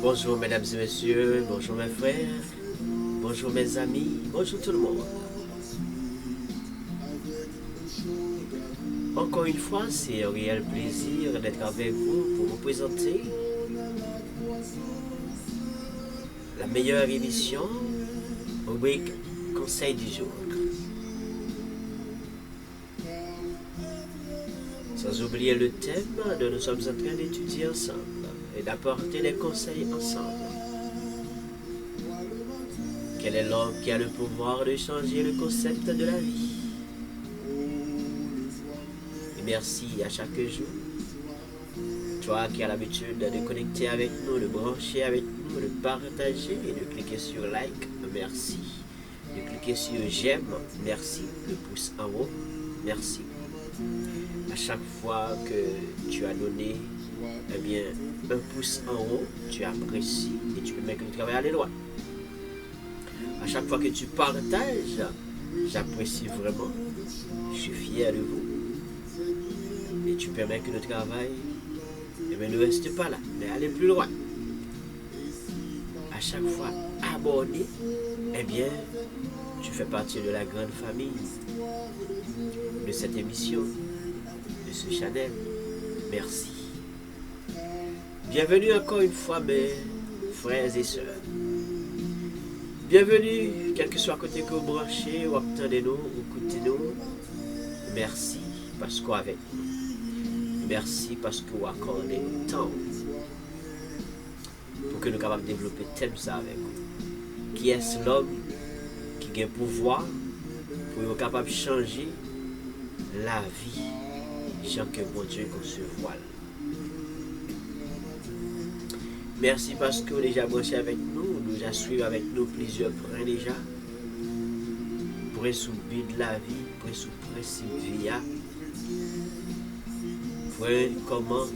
Bonjour mesdames et messieurs, bonjour mes frères, bonjour mes amis, bonjour tout le monde. Encore une fois, c'est un réel plaisir d'être avec vous pour vous présenter la meilleure émission, rubrique Conseil du jour. Sans oublier le thème dont nous sommes en train d'étudier ensemble et d'apporter des conseils ensemble. Quel est l'homme qui a le pouvoir de changer le concept de la vie? Et merci à chaque jour. Toi qui as l'habitude de connecter avec nous, de brancher avec nous, de partager et de cliquer sur like, merci. De cliquer sur j'aime, merci. Le pouce en haut, merci. À chaque fois que tu as donné un pouce en haut, tu apprécies et tu peux mettre le travail aller loin. À chaque fois que tu partages, j'apprécie vraiment. Je suis fier de vous. Et tu permets que le travail ne reste pas là, mais aller plus loin. À chaque fois abonné, tu fais partie de la grande famille de cette émission, de ce channel. Merci. Bienvenue encore une fois mes frères et sœurs. Bienvenue, quel que soit côté que vous branchez, ou attendez-nous, ou écoutez-nous. Merci parce qu'on est avec nous. Merci parce que vous accordez le temps pour que nous capables de développer thème ça avec vous. Qui est l'homme qui a le pouvoir pour être capable de changer la vie, sans que bon Dieu concevoir. Merci parce que vous déjà branché avec nous, nous déjà suivi avec nous plusieurs points déjà. Pour sous de la vie, pour sous principe vie. Comment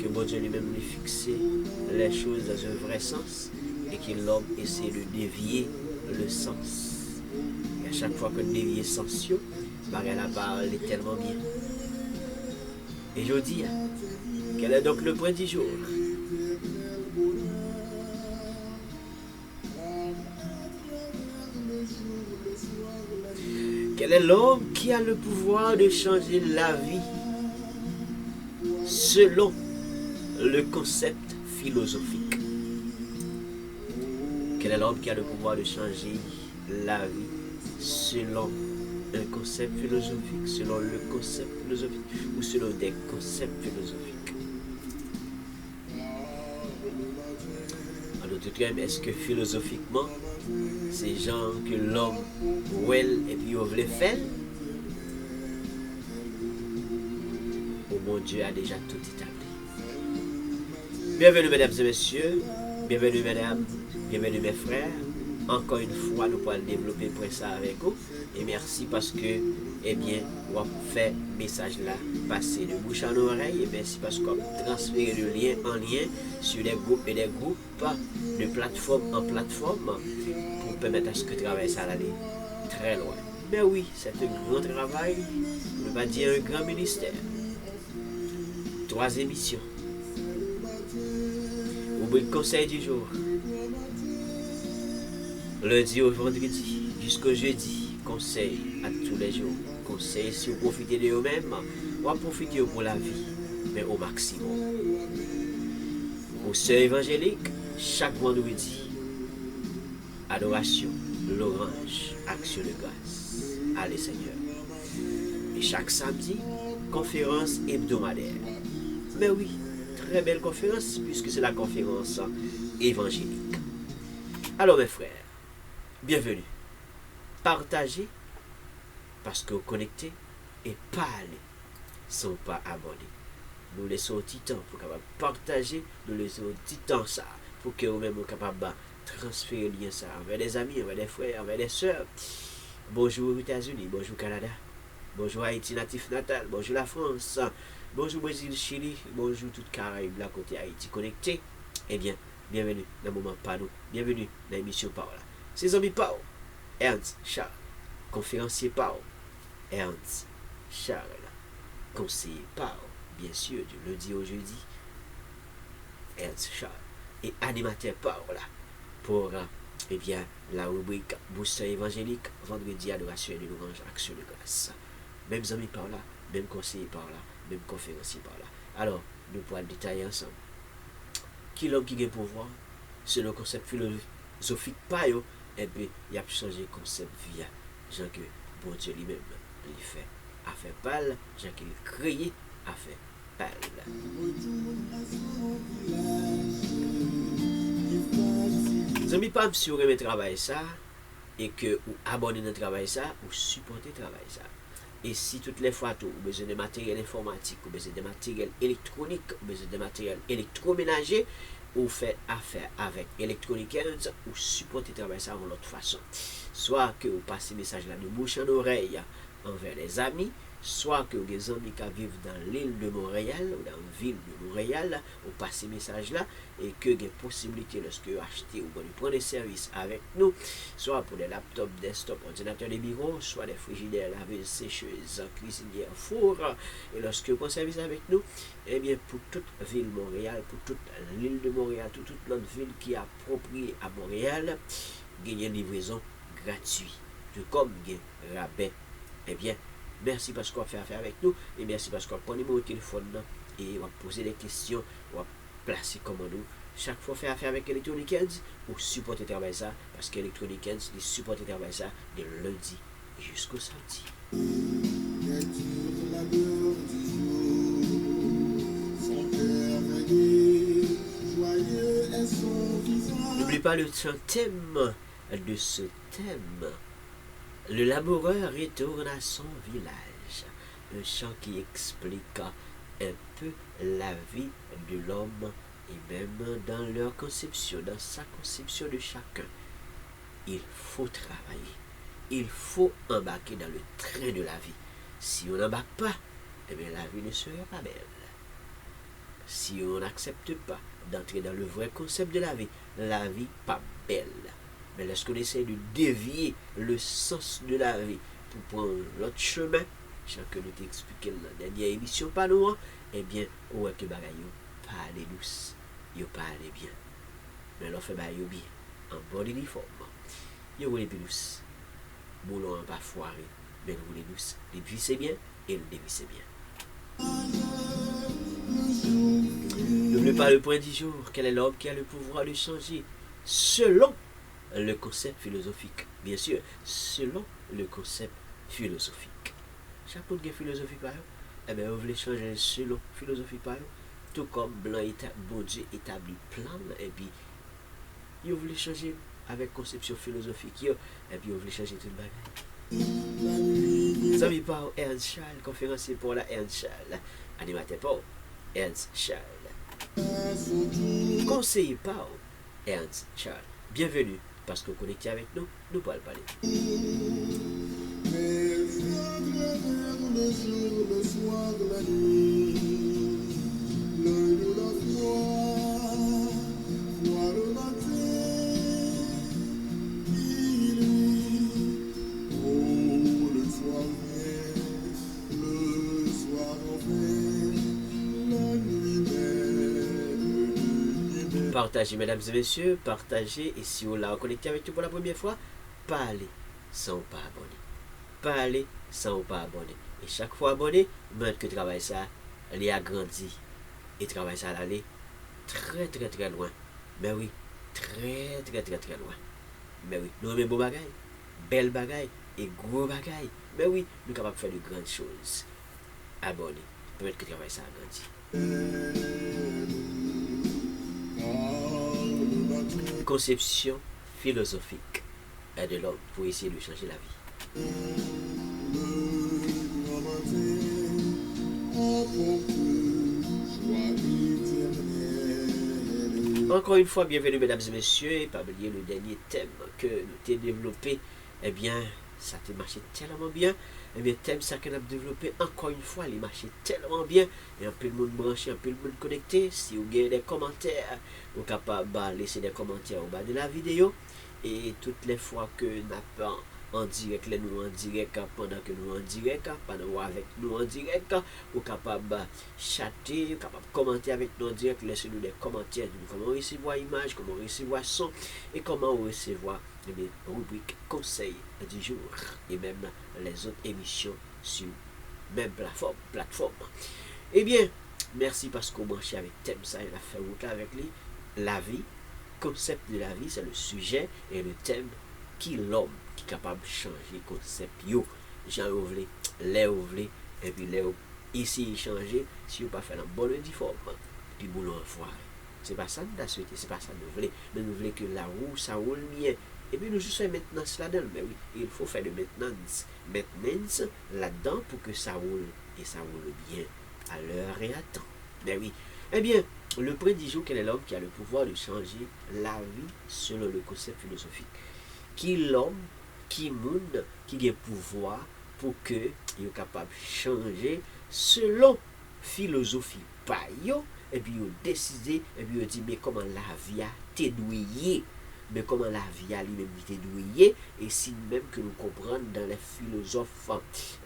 que bon Dieu lui-même lui fixer les choses dans un vrai sens et que l'homme essaie de dévier le sens. Et à chaque fois que dévier le sens, la parole est tellement bien. Et je dis, quel est donc le point du jour? Quel est l'homme qui a le pouvoir de changer la vie selon le concept philosophique? Quel est l'homme qui a le pouvoir de changer la vie selon un concept philosophique, selon le concept philosophique ou selon des concepts philosophiques? En d'autres termes, est-ce que philosophiquement, c'est gens que l'homme well et puis on veut faire? Oh mon Dieu a déjà tout établi. Bienvenue mesdames et messieurs, bienvenue mesdames, bienvenue mes frères. Encore une fois, nous pourrons développer pour ça avec vous. Et merci parce que, on a fait message là passer de bouche en oreille. Et merci parce qu'on a transféré le lien en lien sur des groupes et des groupes, de plateforme en plateforme, pour permettre à ce que le travail ça aille très loin. Mais oui, c'est un grand travail, on va dire un grand ministère. 3 émissions. Rubrique conseil du jour. Lundi au vendredi, jusqu'au jeudi, conseil à tous les jours. Conseil si vous profitez de vous-même, ou à profiter pour la vie, mais au maximum. Au sœur évangélique, chaque vendredi, adoration, l'orange, action de grâce. Allez Seigneur. Et chaque samedi, conférence hebdomadaire. Mais oui, très belle conférence, puisque c'est la conférence évangélique. Alors mes frères, bienvenue. Partagez parce que vous connectez et parlez sans pas abonner. Nous laissons un petit temps pour capable partager, nous laissons un petit temps ça pour que vous-même soyez capable de transférer le lien ça avec des amis, avec des frères, avec des soeurs. Bonjour aux États-Unis, bonjour Canada, bonjour Haïti natif natal, bonjour la France, bonjour Brésil, Chili, bonjour toute Caraïbes, la côté Haïti connecté. Bienvenue dans le moment Pano, bienvenue dans l'émission Paola. C'est amis Pao, Ernst Charles, conférencier Pao, Ernst Charles, conseiller Pao, bien sûr, du lundi au jeudi, Ernst Charles. et animateur Paola pour eh bien, la rubrique Booster évangélique, vendredi adoration et de louange, action de grâce. Même amis par là, même conseiller par là, même conférencier par là. Alors, nous pourrons détailler ensemble. Qui l'homme qui a pouvoir, c'est le concept philosophique pas yo, et puis il a changé le concept via Jean que bon Dieu lui-même il fait à faire pâle, Jean qu'il créé à faire pâle. Amis pas si vous aimez travailler ça et que vous abonnez dans le travail ça ou supportez le travail ça. Et si toutes les fois vous avez besoin de matériel informatique, vous avez besoin de matériel électronique, vous avez besoin de matériel électroménager, vous faites affaire avec Electronic Hands ou supportez le travail ça de l'autre façon. Soit que vous passez le message là de bouche en oreille envers les amis, soit que vous avez des amis qui vivent dans l'île de Montréal ou dans la ville de Montréal, vous passez le message là et que vous avez possibilité lorsque vous achetez ou vous prenez des services avec nous, soit pour des laptops, desktop, ordinateurs de bureau, soit des frigidaires, laveuses, sécheuses, cuisinières, fours, et lorsque vous prenez service avec nous, eh bien pour toute ville Montréal, pour toute l'île de Montréal, toute l'autre ville qui est appropriée à Montréal, il y a une livraison gratuite, tout comme il y a un rabais. Eh bien, merci parce qu'on fait affaire avec nous et merci parce qu'on prend le numéro de téléphone et on va poser des questions, on va placer comment nous. Chaque fois faire affaire avec Electronic Hands ou supporter travail ça parce qu'Electronic Hands les supporter travail ça de lundi jusqu'au samedi. N'oublie pas le thème de ce thème. Le laboureur retourne à son village. Un chant qui explique un peu la vie de l'homme et même dans leur conception, dans sa conception de chacun. Il faut travailler. Il faut embarquer dans le train de la vie. Si on n'embarque pas, eh bien la vie ne serait pas belle. Si on n'accepte pas d'entrer dans le vrai concept de la vie pas belle. Mais lorsqu'on essaie de dévier le sens de la vie pour prendre l'autre chemin, chacun nous t'a expliqué dans la dernière émission, pas nous, eh bien, on voit que bagaille pas aller douce, yo pas aller bien. Mais l'on fait bagaille bien, en bon uniforme. Yo roule plus douce. Boulon pas foiré, mais roule douce. Les c'est bien et le débit c'est bien. N'oubliez pas le point du jour. Quel est l'homme qui a le pouvoir de changer selon le concept philosophique, bien sûr, selon le concept philosophique. Chaque point de philosophie par eh bien, vous voulez changer selon philosophie par tout comme blanc bon Dieu établit plan, et puis vous voulez changer avec conception philosophique, et puis vous voulez changer tout le bagage. Nous avons par Ernst Charles, conférencier pour la Ernst Charles, animateur pour Ernst Charles, conseiller par Ernst Charles. Bienvenue. Parce que connecté avec nous, nous pouvons parler. Le jour, le soir, la nuit, l'œil de la foi le matin, minuit, oh, le soir vient, le soir revient, la nuit même. Partagez, mesdames et messieurs, partagez, et si vous l'avez connecté avec nous pour la première fois, parlez sans pas abonner. Parlez sans pas abonner. Et chaque fois abonné, même que travail ça, il a grandi. Et travail ça, aller très très très loin. Mais oui, très très très très loin. Mais oui, nous aimons beau bagaille, belle bagaille et gros bagaille. Mais oui, nous sommes capables de faire de grandes choses. Abonnez, peut-être que travail ça a grandi. Conception philosophique de l'homme pour essayer de changer la vie. Encore une fois, bienvenue mesdames et messieurs, et pas oublier le dernier thème que nous avons développé, eh bien, ça a marché tellement bien, eh bien, thème ça qu'on a développé, encore une fois, il marché tellement bien, et un peu de monde branché, un peu de monde connecté. Si vous avez des commentaires, vous êtes capable de laisser des commentaires au bas de la vidéo, et toutes les fois que nous avons en direct, les nous en direct, pendant que nous en direct, pendant avec nous en direct, ou capable chatter, capable commenter avec nous en direct, laissez-nous des commentaires, comment recevoir image, comment recevoir son, et comment recevoir les rubriques conseils du jour, et même les autres émissions sur même plateforme. Eh bien, merci parce qu'on branche avec thème ça, il a fait route avec lui, la vie, concept de la vie, c'est le sujet, et le thème, qui l'homme qui est capable de changer concept yo, Jean voulez, les voulez, et puis les ici changer, si vous pas fait un bon uniforme, puis boulot en foire. C'est pas ça nous avons souhaité, c'est pas ça nous voulons, mais nous voulons que la roue, ça roule bien. Et puis nous juste faire maintenance là-dedans, mais oui, il faut faire de maintenance là-dedans pour que ça roule, et ça roule bien à l'heure et à temps. Mais oui, eh bien, le prêtre dit quel est l'homme qui a le pouvoir de changer la vie selon le concept philosophique. Qui l'homme, qui monde, qui a le pouvoir pour que il est capable de changer selon philosophie pa yo, et puis il décidé, et puis il dit mais comment la vie a été douillée, mais comment la vie a lui-même été douillée, et si même que nous comprenons dans les philosophes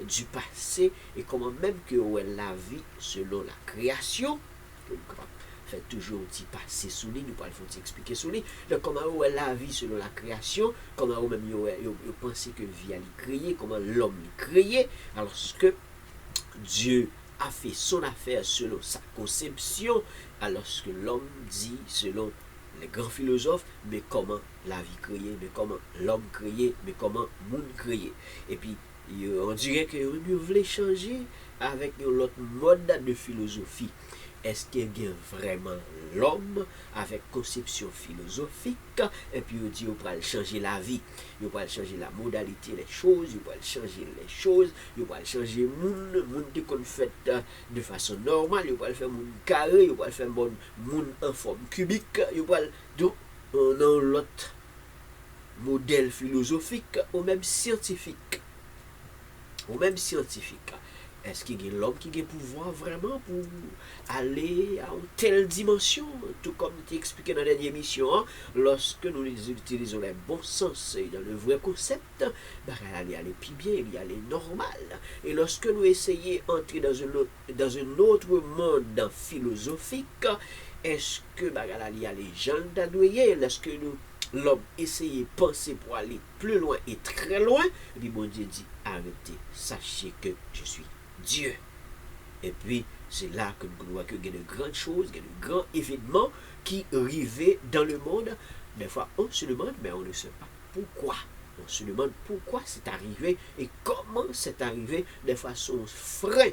du passé, et comment même que la vie selon la création, fait toujours un petit passé sous lui, nous pas le faut expliquer sous lui, donc comment est la vie selon la création, comment même vous pensez que vie a créé, comment l'homme est créé, alors que Dieu a fait son affaire selon sa conception, alors que l'homme dit selon les grands philosophes, mais comment la vie créée, mais comment l'homme créé, mais comment le monde créé. Et puis, on dirait que vous voulez changer avec l'autre mode de philosophie. Est-ce qu'il y a vraiment l'homme avec conception philosophique, et puis il dit il va changer la vie, il va changer la modalité des choses, il va changer les choses, il va changer le monde qu'on fait de façon normale, il va le faire monde carré, il va le faire monde en forme cubique, il va donc dans l'autre modèle philosophique ou même scientifique. Est-ce qu'il y a l'homme qui a le pouvoir vraiment pour aller à une telle dimension, tout comme tu expliqué dans la dernière émission, hein, lorsque nous utilisons le bon sens et dans le vrai concept, bah, elle aller plus bien, il y aller normal. Et lorsque nous essayons d'entrer dans un autre monde philosophique, est-ce que bah, elle aller gens d'adouiller, lorsque l'homme essaye de penser pour aller plus loin et très loin, et puis bon Dieu dit, arrêtez, sachez que je suis Dieu. Et puis, c'est là que nous voyons qu'il y a de grandes choses, il y a de grands événements qui arrivaient dans le monde. Des fois, on se demande, mais on ne sait pas pourquoi. On se demande pourquoi c'est arrivé et comment c'est arrivé de façon frein.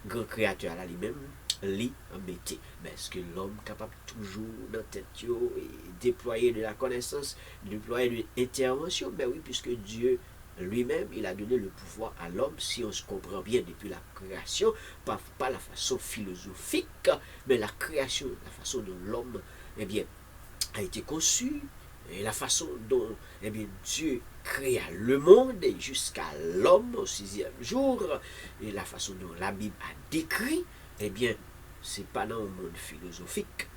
Grand créateur à lui-même, lui embêté. Mais est-ce que l'homme est capable toujours dans la tête et déployer de la connaissance, déployer de l'intervention? Ben oui, puisque Dieu lui-même, il a donné le pouvoir à l'homme, si on se comprend bien depuis la création, pas la façon philosophique, mais la création, la façon dont l'homme a été conçu, et la façon dont Dieu créa le monde jusqu'à l'homme au 6e jour, et la façon dont la Bible a décrit, c'est pas dans le monde philosophique.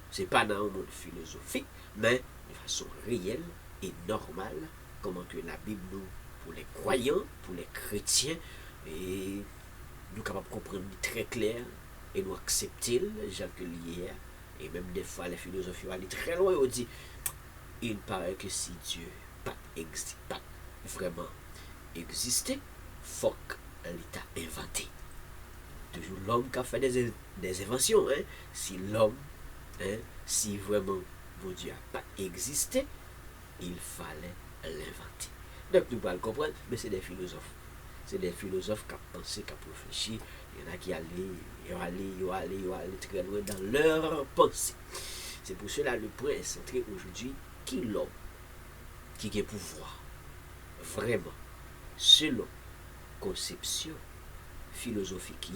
C'est pas dans le monde philosophique, mais de façon réelle et normale, comment que la Bible nous, pour les croyants, pour les chrétiens, et nous capables de comprendre très clair et nous accepter, genre que hier, et même des fois les philosophes vont aller très loin, on dit, il paraît que si Dieu pas vraiment existé, faut que l'État inventé. Toujours l'homme qui a fait des inventions, hein? Si l'homme, si vraiment mon Dieu n'a pas existé, il fallait l'inventer. Donc nous pouvons le comprendre, mais c'est des philosophes. C'est des philosophes qui ont pensé, qui ont réfléchi. Il y en a qui allaient très loin dans leur pensée. C'est pour cela le point est centré aujourd'hui, qui l'homme, qui a pouvoir, vraiment, selon conception philosophique,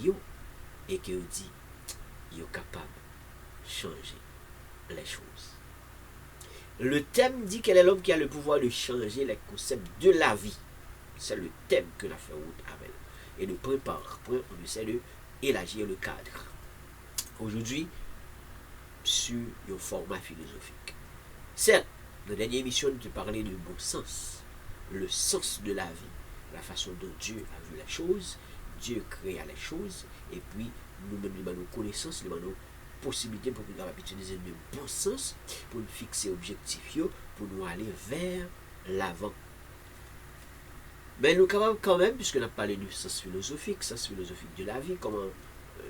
et qui dit, il est capable de changer les choses. Le thème dit quel est l'homme qui a le pouvoir de changer les concepts de la vie. C'est le thème que la fait route avec. Et de point par point, on essaie de élargir le cadre. Aujourd'hui, sur un format philosophique. Certes, dans la dernière émission, nous te parlais de bon sens. le sens de la vie, la façon dont Dieu a vu les choses, Dieu créa les choses, et puis nous-mêmes, nous avons nos connaissances, nous avons nos possibilités pour nous utiliser le bon sens, pour nous fixer objectifs, pour nous aller vers l'avant. Mais nous sommes capables quand même, puisque nous avons parlé du sens philosophique de la vie, comment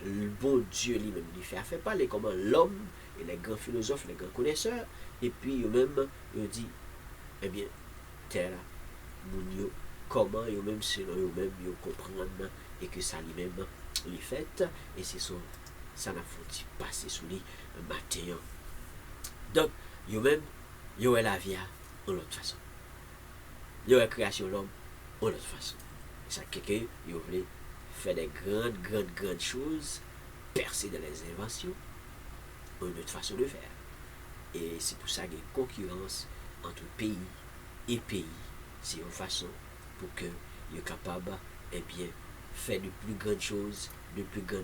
le bon Dieu lui-même lui fait parler, comment l'homme et les grands philosophes, les grands connaisseurs, et puis eux-mêmes, ils dit, eh bien, terre, moun yo, comment eux-mêmes, selon eux-mêmes, ils comprennent, et que ça lui-même, les fait, et c'est ça n'a pas passer sous lui un matin. Donc, eux-mêmes, ils ont la vie en l'autre façon. Ils ont la création de l'homme en l'autre façon. Ça quelqu'un, ils voulaient faire des grandes choses, percer dans les inventions, une autre façon de faire. Et c'est pour ça qu'il y a une concurrence entre pays et pays. C'est une façon pour que soient capables de faire de plus grandes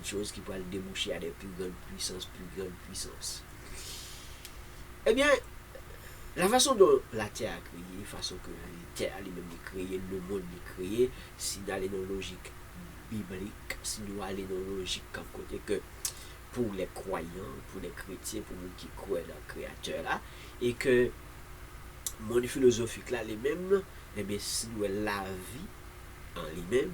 choses qui pourraient déboucher à des plus grandes puissances. Eh bien, la façon dont la Terre a créé, la façon que la Terre a lui-même créé, le monde est créé, si nous allons dans la logique biblique, si nous allons dans la logique comme côté que pour les croyants, pour les chrétiens, pour ceux qui croient dans le Créateur là, et que le monde philosophique là, les mêmes, eh bien, si nous la vie en lui-même,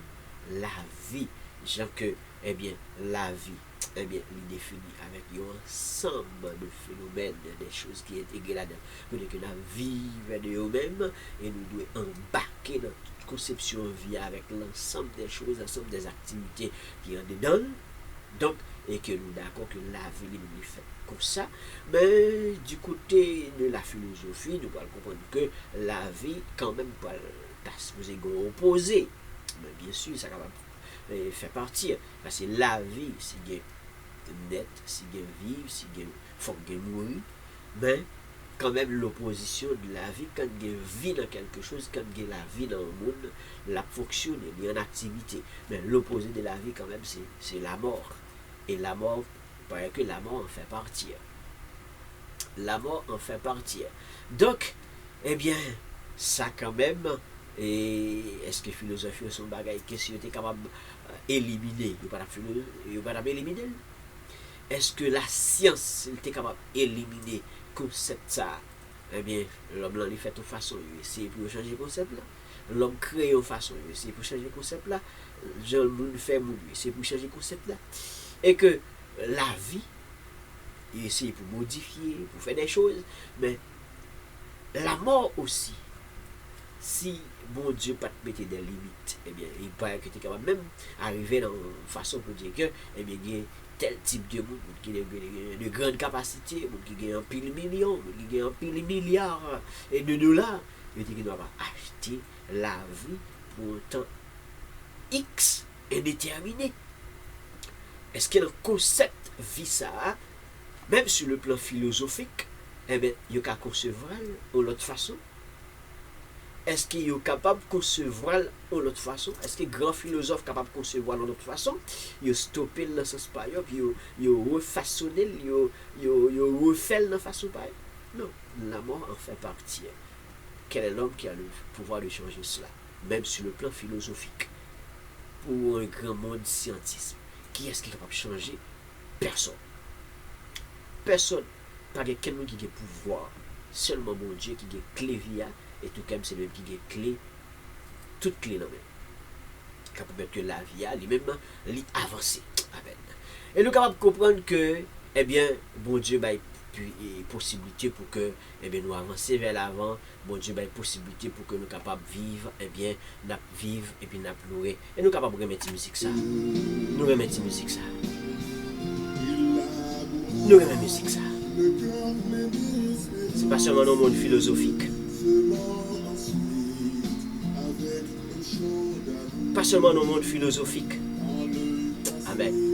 la vie, genre que, eh bien, la vie, eh bien, il définit avec un ensemble de phénomènes, des choses qui est intégrées là-dedans. Que la vie vient de nous-mêmes et nous devons embarquer dans toute conception vie avec l'ensemble des choses, l'ensemble des activités qui en dedans. Donc, et que nous d'accord que la vie nous est faite comme ça. Mais du côté de la philosophie, nous allons comprendre que la vie, quand même, pas supposé opposer. Mais bien sûr, ça va faire partie. Parce que la vie, c'est net, si il vivre, si il faut mourir, mais quand même l'opposition de la vie, quand il y a vie dans quelque chose, quand il y a la vie dans le monde, la fonctionne, il y a une activité. Mais l'opposé de la vie, quand même, c'est la mort. Et la mort, il paraît que la mort en fait partie. La mort en fait partie. Donc, eh bien, ça quand même, et est-ce que philosophie son bagage, qu'est-ce que tu es capable d'éliminer? Il n'y a pas d'éliminer. Est-ce que la science était capable d'éliminer le concept ça? Eh bien, l'homme l'a fait de façon, il essaie pour changer le concept là. L'homme crée une façon, il essaie pour changer le concept là. Jean le fait mourir, c'est pour changer le concept là. Et que la vie, il essaie pour modifier, pour faire des choses, mais la mort aussi, si bon Dieu pas te mettre des limites, eh bien, il paraît que tu es capable même arriver dans une façon pour dire que, eh bien, il y a tel type de monde qui a de grandes capacités, qui a un pile million, qui a un pile milliard et de dollars, il dit qu'il ne doit pas acheter la vie pour un temps X indéterminé. Est-ce qu'il y a un concept vie ça, même sur le plan philosophique, eh bien, il y a qu'à concevoir de l'autre façon? Est-ce qu'il est capable de concevoir de l'autre façon? Est-ce que grand philosophe capable de concevoir de l'autre façon? Il a stoppé dans ce sens pas, puis il a refaçonné, il a refait de façon pas. Non, la mort en fait partie. Quel est l'homme qui a le pouvoir de changer cela? Même sur le plan philosophique. Pour un grand monde scientisme. Qui est-ce qui est capable de changer? Personne. Personne. Pas quelqu'un qui a le pouvoir. Seulement mon Dieu qui a clé via. Et tout comme c'est lui qui a clé. Toute clé dans le même. Capable que la vie a lui-même avancé. Amen. Et nous capable de comprendre que, eh bien, bon Dieu a possibilité pour que, eh bien, nous avancer vers l'avant. Bon Dieu a possibilité pour que nous capables de vivre, eh bien, nous vivre et puis nous pleurer. Et nous capables de remettre musique ça. Nous remettre musique ça. Nous remettre musique ça. C'est pas seulement dans le monde philosophique. Pas seulement dans le monde philosophique. Amen.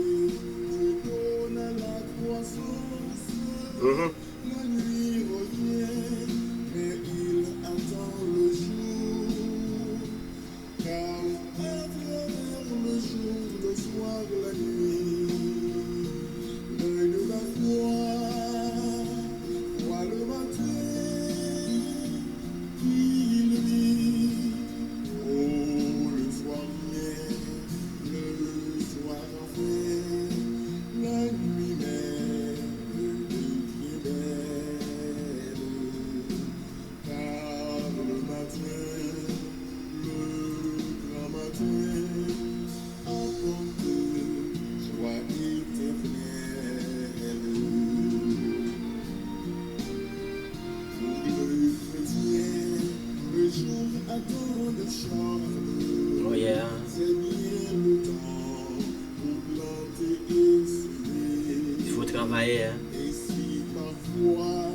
Ouais. Et si parfois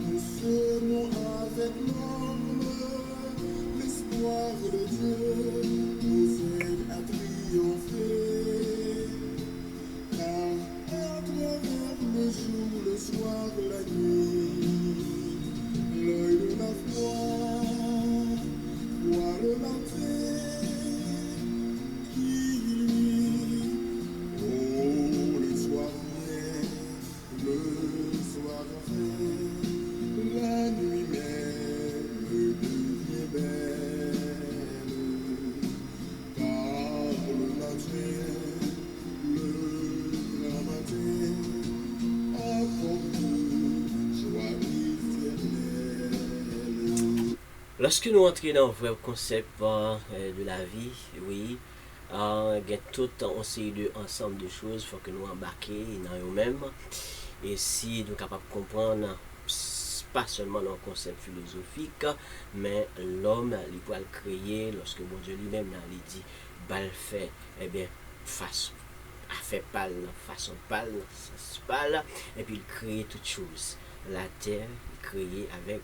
nous sommes avec l'homme, l'espoir de Dieu nous aide à triompher. Car à travers le jour, le soir, la nuit, l'œil de la foi voit le matin qui luit. Oh, le soir vient, le soir vient, la nuit même devient belle. Car le matin, le grand matin, apporte joie éternelle. Lorsque nous entrons dans le vrai concept de la vie, oui, il y a tout un série de ensemble de choses, il faut que nous embarquions dans nous-mêmes. Et si nous sommes capables de comprendre, pas seulement dans le concept philosophique, mais l'homme, il peut le créer lorsque bon Dieu lui-même il dit, bah le fait, eh bien, face a fait pâle, façon pâle, sens pâle, et puis il crée toutes choses. La terre est créée avec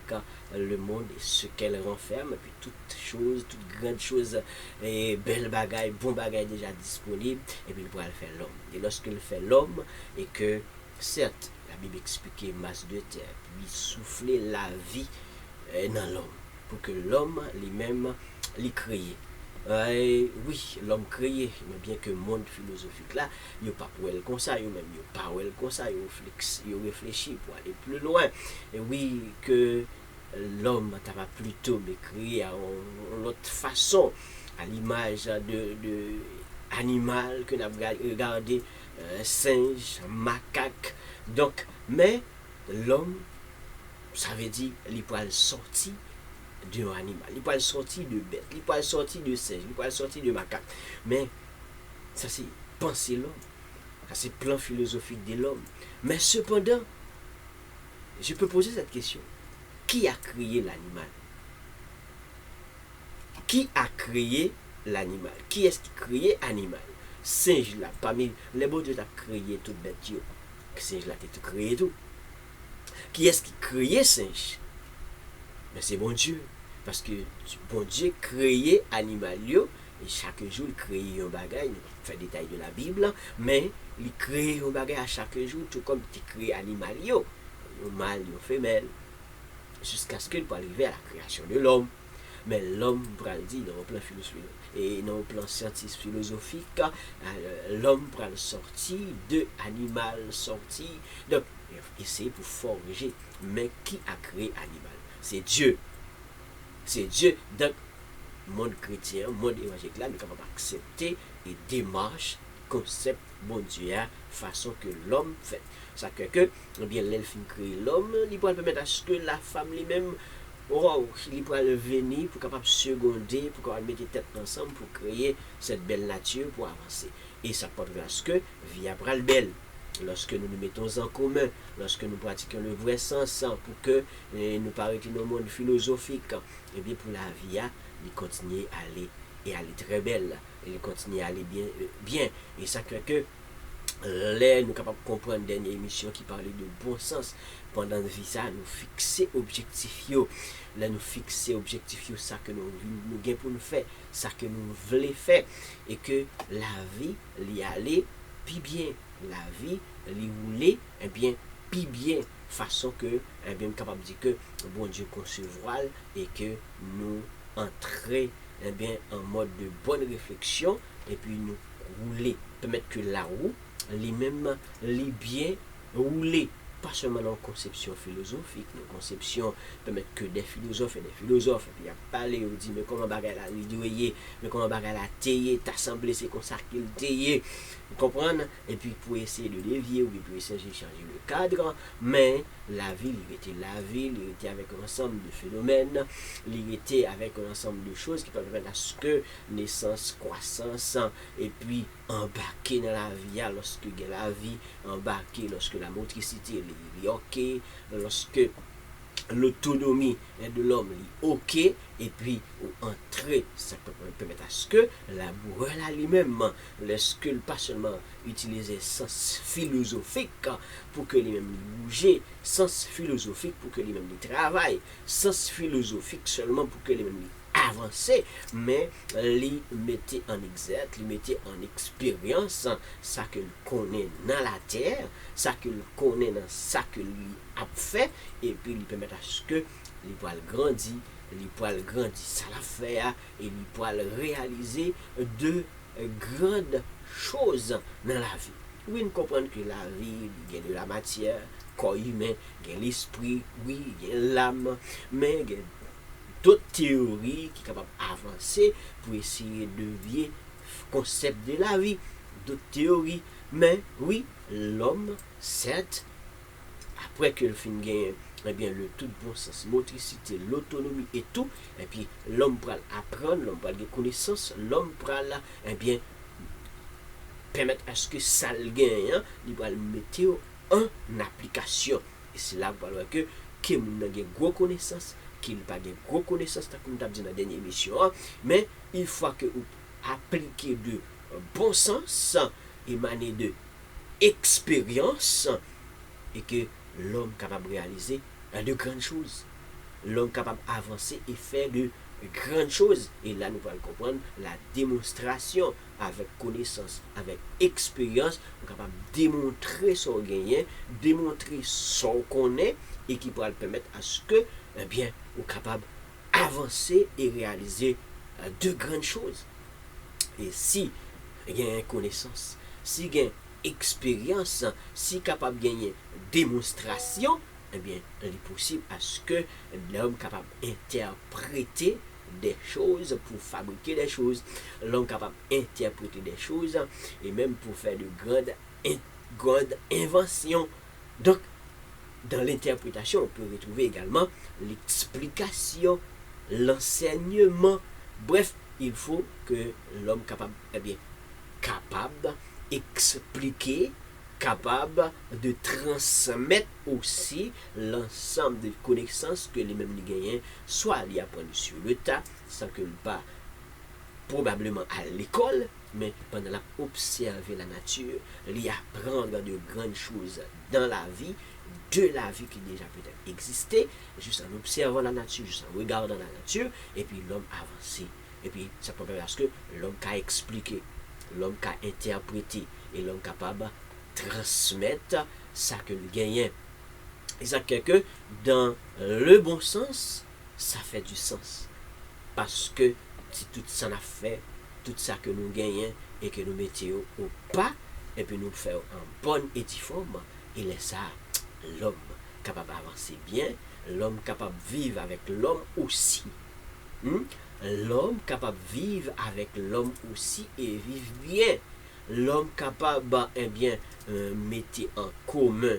le monde et ce qu'elle renferme, et puis toutes choses, toutes grandes choses, et belles bagailles, bons bagailles déjà disponibles, et puis il pourra le faire l'homme. Et lorsqu'il fait l'homme, et que, certes, la Bible expliquait masse de terre, puis souffler la vie dans l'homme, pour que l'homme lui-même l'y crée. Oui, l'homme créé, mais bien que le monde philosophique là, il n'y a pas pour elle comme ça, il même pas pour elle comme ça, il réfléchit pour aller plus loin. Et oui, que l'homme t'as plutôt créé à une autre façon, à l'image de animal que nous avons regardé, singe, macaque. Donc, mais l'homme, ça veut dire, il peut sortir d'un animal, il peut sortir de bête, il peut sortir de singe, il peut sortir de macaque. Mais ça c'est penser l'homme, ça c'est plan philosophique de l'homme. Mais cependant, je peux poser cette question. Qui a créé l'animal? Qui a créé l'animal? Qui est-ce qui a créé l'animal? Singe là, parmi les beaux Dieu a créé toute bête. Singe là, tu as créé tout. Qui est-ce qui a créé singe? Mais c'est bon Dieu. Parce que bon Dieu créé animal et chaque jour il crée un bagage, il fait détail de la Bible, mais il crée un bagage à chaque jour, tout comme il crée animal un mâle, une femelle, jusqu'à ce qu'il puisse arriver à la création de l'homme. Mais l'homme, pour le dire, dans le plan philosophique et dans le plan scientifique philosophique, l'homme pour sortir de animal, sortir de essayer pour forger. Mais qui a créé animal? C'est Dieu. C'est Dieu. Donc, le monde chrétien, le monde évangélique là, nous sommes capables d'accepter et démarche, concept, bon Dieu, façon que l'homme fait. Ça fait que, eh bien, l'elfine crée l'homme, il peut permettre à ce que la femme lui-même, il peut venir pour capable seconder, pour capable mettre tête ensemble pour créer cette belle nature pour avancer. Et ça porte à ce que, via bras belle. Lorsque nous nous mettons en commun, lorsque nous pratiquons le vrai sens, pour que nous paraîtions dans le monde philosophique, et bien pour la vie, il continue à aller et aller très belle, il continue à aller bien. Et ça fait que là, nous sommes capables de comprendre une dernière émission qui parlait de bon sens. Pendant la vie, ça, nous fixer objectif. Là, nous fixer objectif, ça que nous gagnons pour nous faire, ça que nous voulons faire. Et que la vie, l'y aller, puis bien. La vie, l'y rouler, eh bien, puis bien. Façon que, eh bien, capable de dire que bon Dieu concevoir et que nous entrer, eh bien, en mode de bonne réflexion et puis nous rouler. Permettre que la roue, les mêmes, les bien rouler. Pas seulement dans la conception philosophique, la conception permettre que des philosophes, et puis il y a parlé, on dit, mais comment bagarre la ridoyer, mais comment bagarre la tailler, t'assembler, c'est comme ça qu'il tailler, vous comprenez? Et puis pour essayer de dévier, ou pour essayer de changer le cadre, mais la vie, il était la vie, il était avec un ensemble de phénomènes, il était avec un ensemble de choses qui peuvent permettre à ce que naissance, croissance, et puis embarquer dans la vie, lorsque la vie, embarquer lorsque la motricité est ok, lorsque l'autonomie de l'homme ok, et puis entrer, ça peut permettre à ce que l'amoureux là lui-même, lorsque pas seulement utiliser sens philosophique pour que lui-même bouge, sens philosophique pour que lui-même travaille, sens philosophique seulement pour que lui-même avancer, mais lui mettait en exergue, lui mettait en expérience ça que connaît dans la terre, ça que connaît dans ça que lui a fait, et puis lui permettre à ce que lui pourra grandir, lui pourra grandir ça la faire, et lui pourra réaliser de grandes choses dans la vie. Oui, nous comprenons que la vie, il y a de la matière, corps humain, il y a l'esprit, oui, il y a l'âme, mais il y a d'autres théories qui sont capables d'avancer pour essayer de dévier le concept de la vie, d'autres théories. Mais oui, l'homme, certes, après que le film gagne eh bien, le tout bon sens, motricité, l'autonomie et tout, et puis l'homme pourra apprendre, l'homme pourra avoir connaissance, l'homme pourra eh bien, permettre à ce que ça le gagne, hein, il va le mettre en application. Et c'est là que quelqu'un a une grosse connaissance, qu'il n'a pas de gros connaissances, comme nous avons dit dans la dernière émission, mais il faut que vous appliquez de bon sens, émané de expérience, et que l'homme capable de réaliser de grandes choses. L'homme capable d'avancer et faire de grandes choses. Et là, nous allons comprendre la démonstration avec connaissance, avec expérience, on est capable de démontrer son gain, démontrer son connaît, et qui pourra le permettre à ce que, eh bien, on est capable d'avancer et réaliser de grandes choses. Et si il y a une connaissance, si il y a une expérience, si capable de gagner démonstration, eh bien, il est possible à ce que l'homme capable d'interpréter des choses pour fabriquer des choses, l'homme capable d'interpréter des choses et même pour faire de grandes inventions. Donc, dans l'interprétation, on peut retrouver également l'explication, l'enseignement. Bref, il faut que l'homme capable, eh bien, capable d'expliquer, capable de transmettre aussi l'ensemble des connaissances que les mêmes gagnants, soit ils apprennent sur le tas, sans que le pas probablement à l'école, mais pendant la observer la nature, ils apprendre de grandes choses dans la vie, de la vie qui déjà peut-être existait, juste en observant la nature, juste en regardant la nature, et puis l'homme avancé. Et puis ça peut permettre que l'homme qui a expliqué, l'homme qui a interprété, et l'homme capable transmettre ça que le gagnant. Et ça que dans le bon sens, ça fait du sens. Parce que si tout ça a fait, tout ça que nous gagnons et que nous mettons au pas, et puis nous faisons en bonne et forme, il est ça, l'homme capable d'avancer bien, l'homme capable de vivre avec l'homme aussi. L'homme capable de vivre avec l'homme aussi et vivre bien. L'homme capable, eh bien, mettre en commun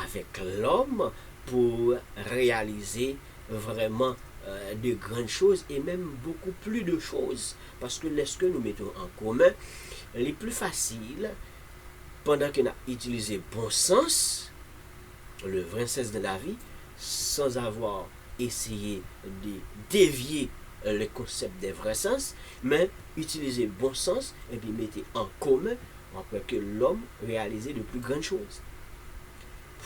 avec l'homme pour réaliser vraiment de grandes choses et même beaucoup plus de choses. Parce que lorsque nous mettons en commun, les plus faciles, pendant qu'on a utilisé bon sens, le vrai sens de la vie, sans avoir essayé de dévier le concept des vrais sens, mais utiliser bon sens et puis mettre en commun après que l'homme réalise de plus grandes choses.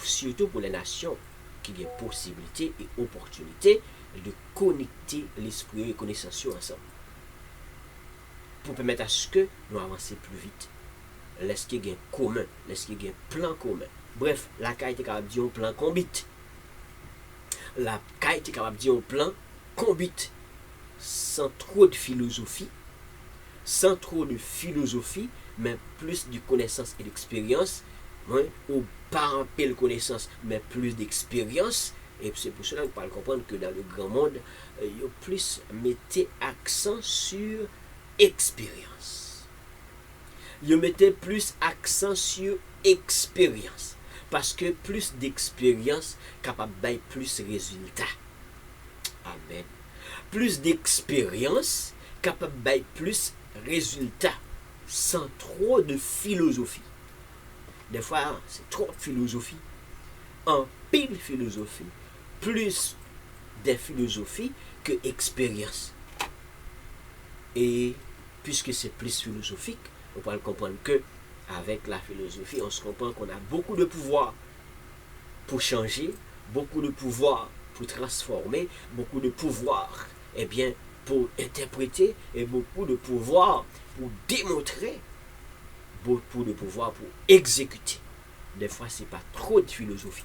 Surtout pour les nations qui ont possibilité et opportunité de connecter l'esprit et la connaissance ensemble. Pour permettre à ce que nous avancions plus vite. Laisse qu'il y ait un commun, laisse qu'il y ait un plan commun. Bref, la CAI est capable de dire un plan combit. La CAI est capable de dire un plan combit. Sans trop de philosophie, mais plus de connaissance et d'expérience, ou pas un peu de connaissance, mais plus d'expérience. Et c'est pour cela qu'on peut comprendre que dans le grand monde, il y a plus mettez accent sur expérience. Il mettait plus accent sur expérience. Parce que plus d'expérience, capable de plus de résultats. Amen. Plus d'expérience, capable de plus de résultats, sans trop de philosophie. Des fois, c'est trop de philosophie. En pile philosophie, plus des philosophies que expérience. Et puisque c'est plus philosophique, on peut comprendre que avec la philosophie, on se comprend qu'on a beaucoup de pouvoir pour changer, beaucoup de pouvoir pour transformer, beaucoup de pouvoir, eh bien, pour interpréter et beaucoup de pouvoir pour démontrer, beaucoup de pouvoir pour exécuter. Des fois, c'est pas trop de philosophie,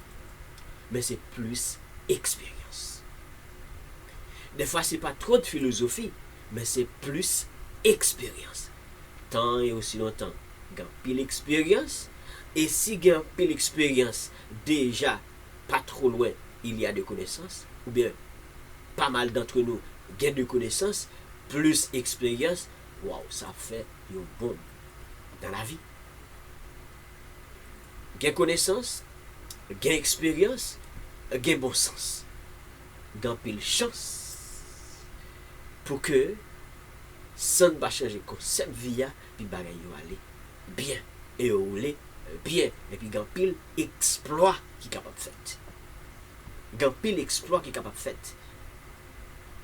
mais c'est plus expérience. Des fois, c'est pas trop de philosophie, mais c'est plus expérience. Tant et aussi longtemps, gain pile expérience, et si gain pile expérience, déjà pas trop loin, il y a de connaissances, ou bien pas mal d'entre nous gain de connaissances, plus expérience, waouh, ça fait une bombe dans la vie. Gain connaissance, gain expérience, gain bon sens, gain pile chance pour que ça ne va changer concept via puis bagay yo aller bien et rouler bien et puis gain pile exploit qui capable fait. Gain pile exploit qui capable fait.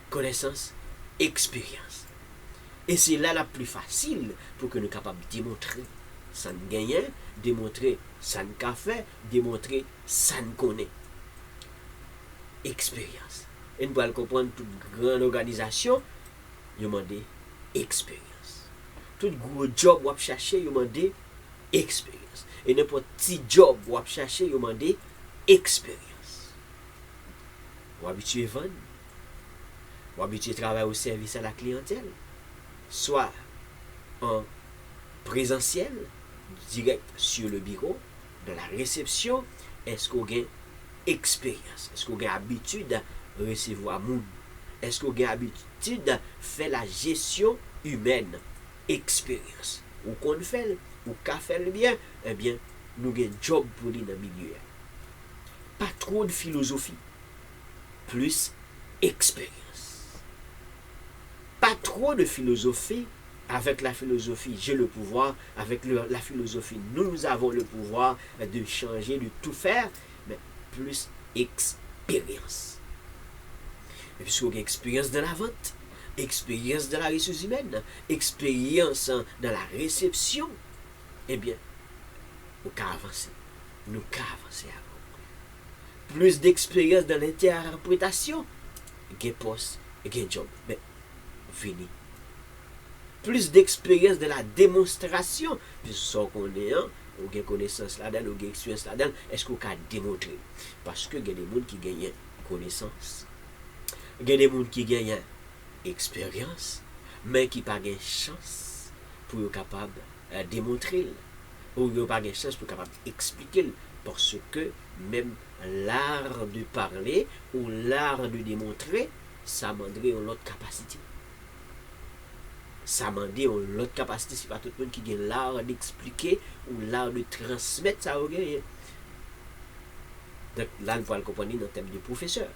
Connaissance, expérience. Et c'est là la plus facile pour que nous capables de démontrer ça ne gagne, démontrer ça ne qu'a fait, démontrer ça ne connaît. Expérience. Et nous pouvons comprendre toute grande organisation, il demande expérience. Tout gros job ou chercher, il demande expérience. Et n'importe petit job ou chercher, il demande expérience. Ou habitué vendre, ou habitué travailler au service à la clientèle, soit en présentiel, direct sur le bureau, de la réception, est-ce qu'on a expérience? Est-ce qu'on a habitude à recevoir monde? Est-ce qu'on a habitude à faire la gestion humaine? Expérience. Ou qu'on fait, ou qu'on fait le bien, eh bien, nous avons un job pour lui dans le milieu. Pas trop de philosophie, plus expérience. Pas trop de philosophie. Avec la philosophie, j'ai le pouvoir. Avec la philosophie, nous avons le pouvoir de changer, de tout faire. Mais plus expérience. Et puis, si vous avez expérience dans la vente, expérience dans la ressource humaine, expérience dans la réception, eh bien, nous pouvons avancer. Nous pouvons avancer avant. Plus d'expérience dans l'interprétation, gain poste, gain job. Mais, fini. Plus d'expérience de la démonstration, puisque ce qu'on est, ou gain connaissance là-dedans, ou gain expérience là-dedans, est-ce qu'on peut démontrer? Parce que il y a des gens qui gagnent connaissance, il y a des gens qui gagnent expérience, mais qui n'ont pas de chance pour être capable de démontrer, ou ils n'ont pas de chance pour être capable d'expliquer, parce que même l'art de parler ou l'art de démontrer, ça demanderait une autre capacité. Ça demande une autre capacité, c'est pas tout le monde qui a l'art d'expliquer ou l'art de transmettre ça au gars. Donc là, nous pouvons le comprendre dans le thème du professeur.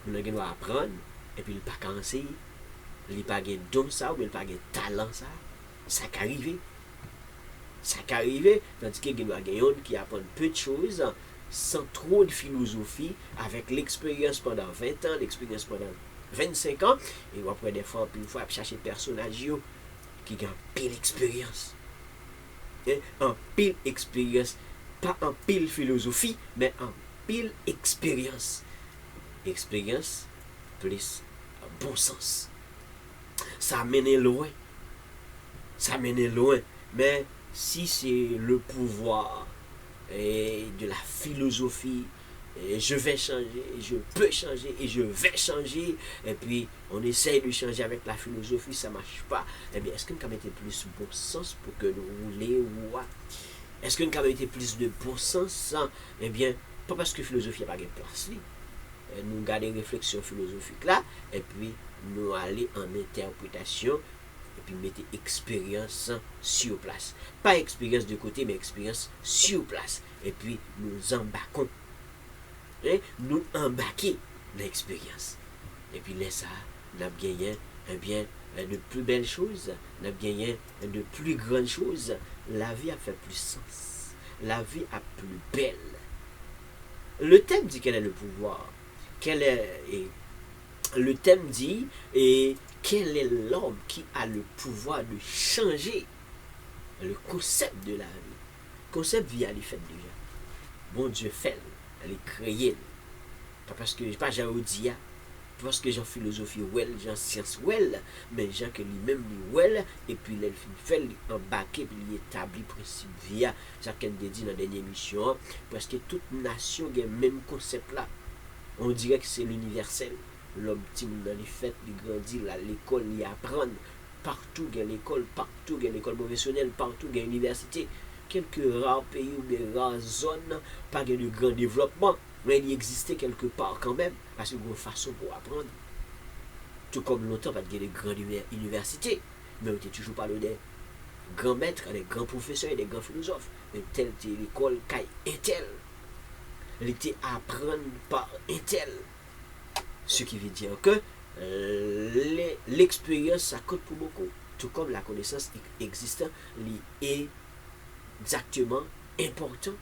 Nous devons apprendre, et puis il n'a pas qu'à enseigner. Il n'a pas de don ça, ou il n'a pas de talent ça. Ça peut arriver. Ça peut arriver, tandis qu'il y a des gens qui apprennent peu de choses, sans trop de philosophie, avec l'expérience pendant 20 ans, l'expérience pendant 25 ans, et après des fois, une fois, chercher des personnages qui ont pile expérience. En pile expérience, pas en pile philosophie, mais en pile expérience. Expérience plus bon sens. Ça mène loin. Ça mène loin. Mais si c'est le pouvoir et de la philosophie, et je vais changer, je peux changer et je vais changer, et puis on essaye de changer avec la philosophie, ça ne marche pas, eh bien, est-ce qu'on peut mettre plus de bon sens pour que nous roulions? Est-ce qu'on peut mettre plus de bon sens? Eh bien, pas parce que la philosophie n'a pas de place. Nous gardons des réflexions philosophiques là, et puis nous allons en interprétation, et puis mettre expérience sur place. Pas expérience de côté, mais expérience sur place. Et puis nous embarquons. Nous embarquer dans l'expérience. Et puis là, ça, nous avons gagné de plus belles choses, nous avons gagné de plus grandes choses. La vie a fait plus sens. La vie a plus belle. Le thème dit quel est le pouvoir. et le thème dit, et quel est l'homme qui a le pouvoir de changer le concept de la vie? Le concept vie, elle est faite déjà. Bon Dieu fait, elle est créée. Pas parce que, pas Jean Odia, pas parce que Jean philosophie well, Jean science well, mais Jean que lui-même lui well, et puis il fait embarquer, puis il établit principe via, ça qu'elle dit dans la dernière émission, parce que toute nation a le même concept là. On dirait que c'est l'universel. L'homme petit dans les fêtes, il grandit là, l'école, il apprend. Partout il y a l'école, partout il y a l'école professionnelle, partout il y a l'université. Quelques rares pays ou des rares zones, pas de grand développement, mais il existait quelque part quand même, parce qu'il y a une façon pour apprendre. Tout comme longtemps, pas de grandes universités, mais on était toujours parlé des grands maîtres, des grands professeurs, des grands philosophes. Mais telle était l'école, caille et telle. Elle était à apprendre par un tel. Ce qui veut dire que l'expérience, ça compte pour beaucoup. Tout comme la connaissance existante est exactement important.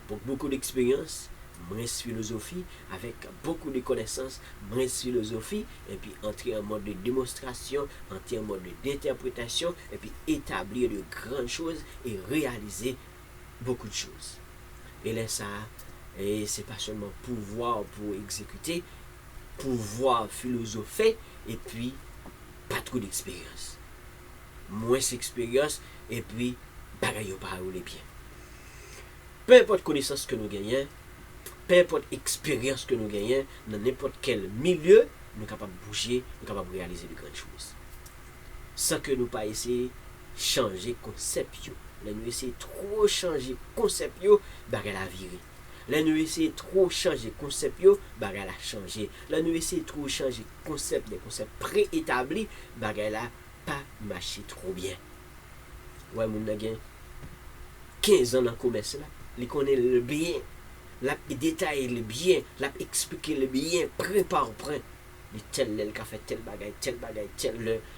Pour beaucoup d'expérience, moins philosophie, avec beaucoup de connaissances, moins philosophie, et puis entrer en mode de démonstration, entrer en mode d'interprétation, et puis établir de grandes choses et réaliser beaucoup de choses. Et là, ça, et c'est pas seulement pouvoir pour exécuter, pouvoir philosopher, et puis pas trop d'expérience. Moins d'expérience, et puis pareil au parole bien. Peu importe connaissance que nous gagnons, peu importe expérience que nous gagnons, dans n'importe quel milieu, nous sommes capables de bouger, nous sommes capables de réaliser de grandes choses. Sans que nous pas essayer de changer concept. Là, nous essayons trop changer concept, bagarre la virer. Là, nous essayons trop changer concept, bagarre la changer. Là, nous essayons trop changer concept, des concepts préétablis, bagarre la pas marcher trop bien. Ouais, mon nagin, 15 ans dans le commerce là, il connaît le bien, il détaille le bien, il explique le bien, point par point. Tel qui a fait tel bagaille, tel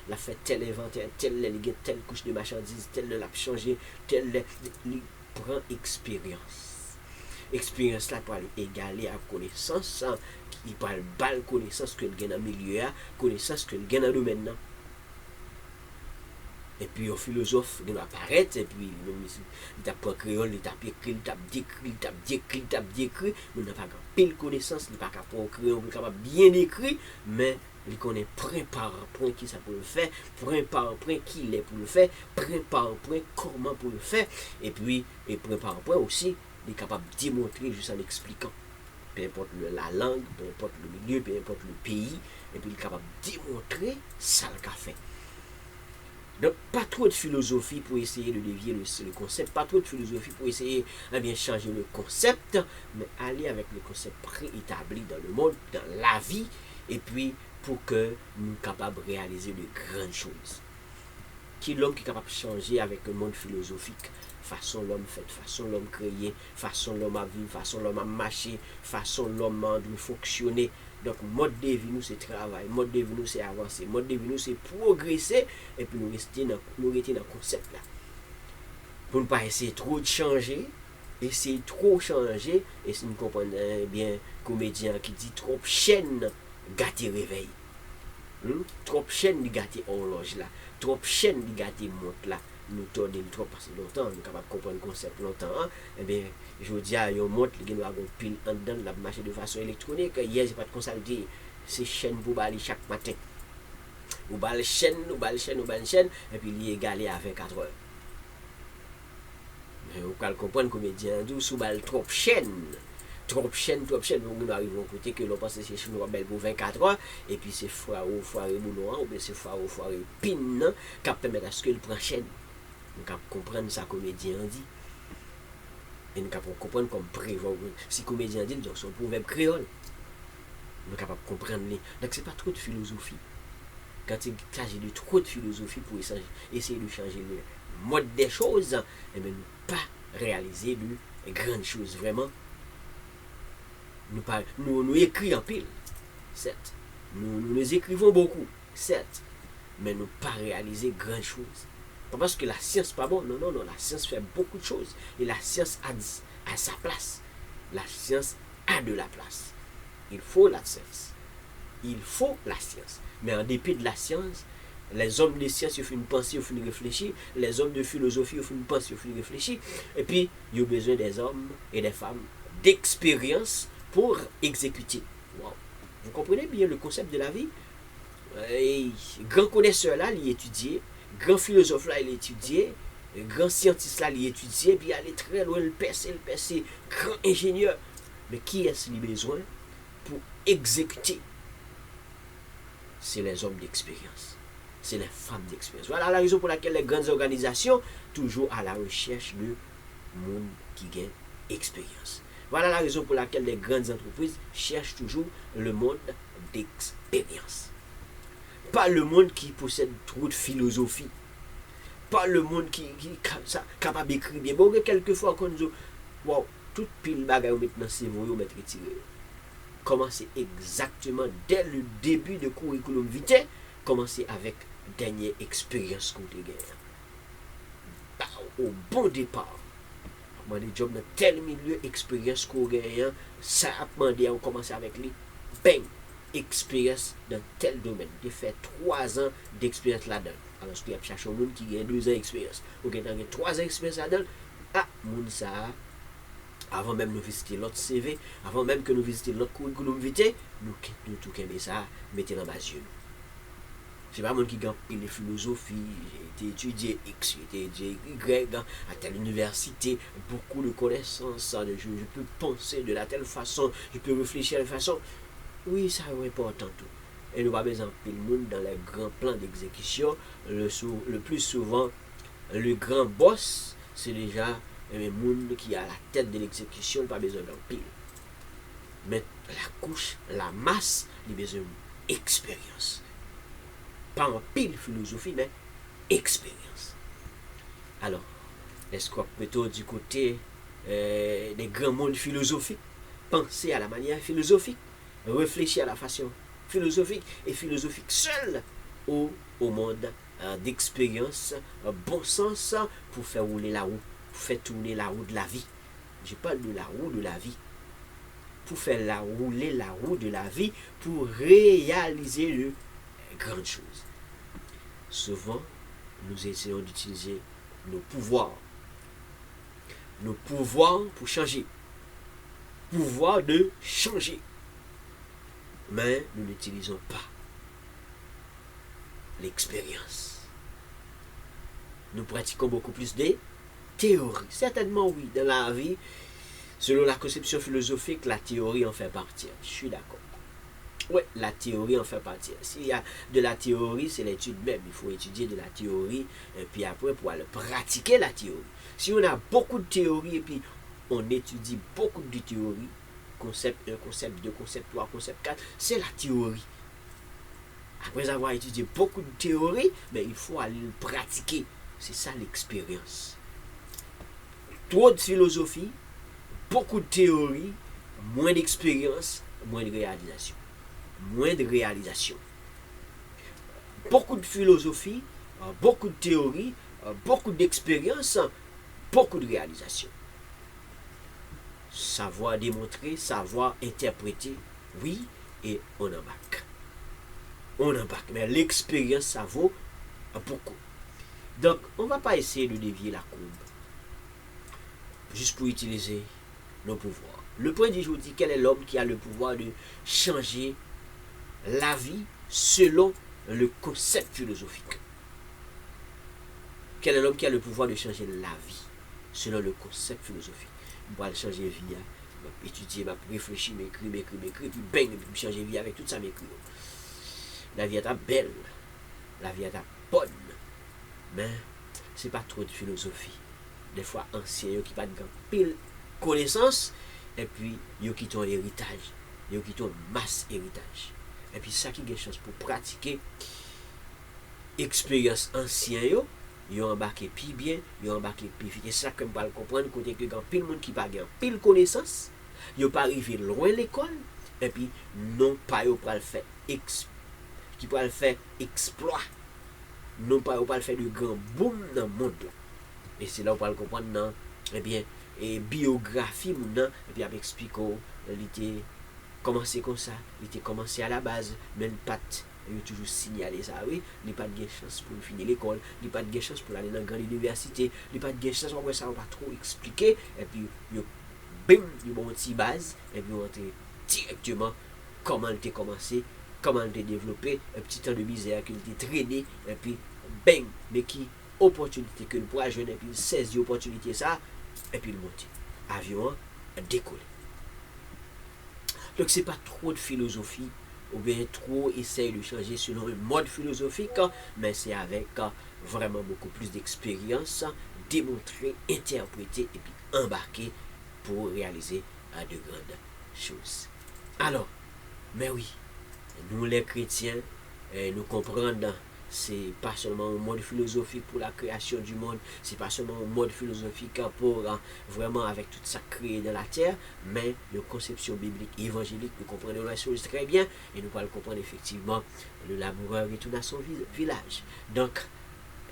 l'a fait tel inventaire, tel il a telle couche de marchandises, tel l'a changé, tel il prend expérience. Expérience là pour aller égaler à connaissance, il parle balle connaissance que il gagne dans le milieu, connaissance que il gagne dans le domaine. Et puis, un philosophe, il apparaître, et puis, il tape créole, il tape écrit, il tape décrit, il n'a pas pile connaissance, il n'a pas capable de créole, il est capable bien d'écrire, mais il connaît point par point qui ça peut le faire, point par point qui il est pour le faire, point par point comment pour le faire, et puis, et point par point aussi, il est capable de démontrer juste en expliquant. Peu importe la langue, peu importe le milieu, peu importe le pays, et puis il est capable de démontrer ça le fait. Donc, pas trop de philosophie pour essayer de dévier le concept, pas trop de philosophie pour essayer de bien changer le concept, mais aller avec le concept préétabli dans le monde, dans la vie, et puis pour que nous soyons capables de réaliser de grandes choses. Qui est l'homme qui est capable de changer avec le monde philosophique? Façon l'homme fait, façon l'homme créé, façon l'homme à vivre, façon l'homme à marcher, façon l'homme à fonctionner. Donc, mode de vie, nous, c'est travail, mode de vie, nous, c'est avancer, mode de vie, nous, c'est progresser, et puis nous rester dans le concept là. Pour ne pas essayer trop de changer, essayer trop changer, et si nous comprenons bien, comédien qui dit trop chaîne, gâter réveil. Trop chaîne, gâter horloge là, trop chaîne, gâter montre là. Nous tournons trop passer longtemps, nous sommes capables de comprendre le concept longtemps. Eh bien, je vous dis, il y a une montre qui doit avoir une pile en dedans, la marcher de façon électronique. Hier, je n'ai pas de consulter, c'est chaîne pour baler chaque matin. Vous balle chaîne, et puis il est égalé à 24 heures. Mais vous pouvez comprendre, comédien, d'où sous balle trop chaîne, nous arrivons à côté que l'on pense que c'est chinois belle pour 24 heures, et puis c'est foire boulot, ou bien c'est foire pin, qui permet à ce qu'il prenne chaîne. Nous pouvons comprendre ça comédien dit. Et nous pouvons comprendre comme prévoir. Si comédien dit, donc son proverbe créole. Nous sommes capables de comprendre. Donc ce n'est pas trop de philosophie. Quand il s'agit de trop de philosophie pour essayer de changer le mode des choses, et bien nous pas réaliser de grandes choses vraiment. Nous écrivons en pile, certes. Nous écrivons beaucoup, certes. Mais nous pas réaliser grandes choses. Pas parce que la science pas bon, non, la science fait beaucoup de choses. Et la science a sa place. La science a de la place. Il faut la science. Il faut la science. Mais en dépit de la science, les hommes de science, ils font une pensée, ils font une réfléchir. Les hommes de philosophie, ils font une pensée, ils font une réfléchir. Et puis, ils ont besoin des hommes et des femmes d'expérience pour exécuter. Wow. Vous comprenez bien le concept de la vie? Et grand connaisseur là, il étudié. Grand philosophe là, il étudié. Grand scientiste là, il étudié. Puis, il allait très loin, le percer. Grand ingénieur. Mais qui est-ce qu'il a besoin pour exécuter? C'est les hommes d'expérience. C'est les femmes d'expérience. Voilà la raison pour laquelle les grandes organisations toujours à la recherche de monde qui gagne expérience. Voilà la raison pour laquelle les grandes entreprises cherchent toujours le monde d'expérience. Pas le monde qui possède trop de philosophie. Pas le monde qui est capable d'écrire bien. Bon, quelquefois, quand nous wow, toute pile bagaille maintenant, c'est vous mettre retiré. Commencez exactement dès le début de curriculum vitae. Commencez avec dernière expérience qu'on a gagnée. Au bon départ. Moi, les jobs dans tel milieu, expérience qu'on a gagnée, ça a demandé, on commence avec les bang, expérience dans tel domaine. De faire 3 ans d'expérience là-dedans. Alors, si tu as cherché un monde qui a 2 ans d'expérience, ou qui a 3 ans d'expérience là-dedans, monde ça, avant même de visiter l'autre CV, avant même que nous visitions l'autre curriculum vitae, nous tout qu'aimer ça, mettez dans ma yeux. C'est pas un monde qui gagne les philosophies, j'ai été étudié X, j'ai été étudié Y, à telle université, beaucoup de connaissances, je peux penser de la telle façon, je peux réfléchir de la façon. Oui, ça est important tout. Et nous avons besoin de le monde dans les grands plans d'exécution. Le plus souvent, le grand boss, c'est déjà le monde qui est à la tête de l'exécution, pas besoin d'un pile. Mais la couche, la masse, il a besoin d'expérience. Pas en pile philosophie, mais expérience. Alors, est-ce qu'on peut plutôt du côté des grands mondes philosophiques, penser à la manière philosophique, réfléchir à la façon philosophique et philosophique seul au monde d'expérience, bon sens pour faire rouler la roue, pour faire tourner la roue de la vie. Je parle de la roue de la vie. Pour faire rouler la roue de la vie, pour réaliser de grandes choses. Souvent, nous essayons d'utiliser nos pouvoirs pour changer. Pouvoir de changer. Mais nous n'utilisons pas l'expérience. Nous pratiquons beaucoup plus des théories. Certainement oui, dans la vie, selon la conception philosophique, la théorie en fait partie. Je suis d'accord. Oui, la théorie en fait partie. S'il y a de la théorie, c'est l'étude même. Il faut étudier de la théorie et puis après pour aller pratiquer la théorie. Si on a beaucoup de théorie et puis on étudie beaucoup de théorie, concept 1, concept 2, concept 3, concept 4, c'est la théorie. Après avoir étudié beaucoup de théorie, mais il faut aller le pratiquer. C'est ça l'expérience. Trop de philosophie, beaucoup de théorie, moins d'expérience, moins de réalisation. Moins de réalisation. Beaucoup de philosophie, beaucoup de théorie, beaucoup d'expérience, beaucoup de réalisation. Savoir démontrer, savoir interpréter, oui, et on embarque. On embarque, mais l'expérience, ça vaut beaucoup. Donc, on ne va pas essayer de dévier la courbe, juste pour utiliser nos pouvoirs. Le point du jour dit, quel est l'homme qui a le pouvoir de changer la vie selon le concept philosophique? Quel est l'homme qui a le pouvoir de changer la vie selon le concept philosophique? On va changer la vie, étudier, réfléchir, m'écrire, puis bang, puis changer la vie avec tout ça, m'écrire. La vie est belle, la vie est bonne, mais c'est pas trop de philosophie. Des fois, anciens qui pas de pile connaissance, et puis ils qui ont héritage, ils qui ont masse héritage. Et puis ça qui a une chance pour pratiquer expérience ancienne, ils ont embarqué plus bien, ils ont embarqué plus vite. Et c'est ça que je vais comprendre, côté que quand pile monde qui pas gain pile connaissance, ils pas arrivé loin l'école, et puis non pas ils pas le faire qui pas le faire exploit, non pas ils pas le faire de grand boom dans le monde là. Et c'est là où on va le comprendre dans, eh bien, et biographie, et puis avec expliquer commencé comme ça, il était commencé à la base, mais le pas il a toujours signalé ça, oui, il n'a pas de chance pour finir l'école, il n'a pas de chance pour aller dans la grande université, il n'a pas de chance, après ça, on va trop expliquer, et puis, bim, il y a une petite base, et puis on rentre directement comment il a commencé, comment il a développé, un petit temps de misère qu'il a traîné, et puis, bang, mais qui opportunité que le poids jeune, et puis il saisit l'opportunité ça, et puis il monte. Avion a décollé. Donc c'est pas trop de philosophie, ou bien trop essayer de changer selon un mode philosophique, mais c'est avec vraiment beaucoup plus d'expérience, démontrer, interpréter, et puis embarquer pour réaliser de grandes choses. Alors, mais oui, nous les chrétiens, nous comprenons, c'est pas seulement un mode philosophique pour la création du monde, c'est pas seulement un mode philosophique pour vraiment avec tout ça créé dans la terre, mais une conception biblique évangélique, nous comprenons la chose très bien et nous allons comprendre effectivement le laboureur retourne à son village. Donc,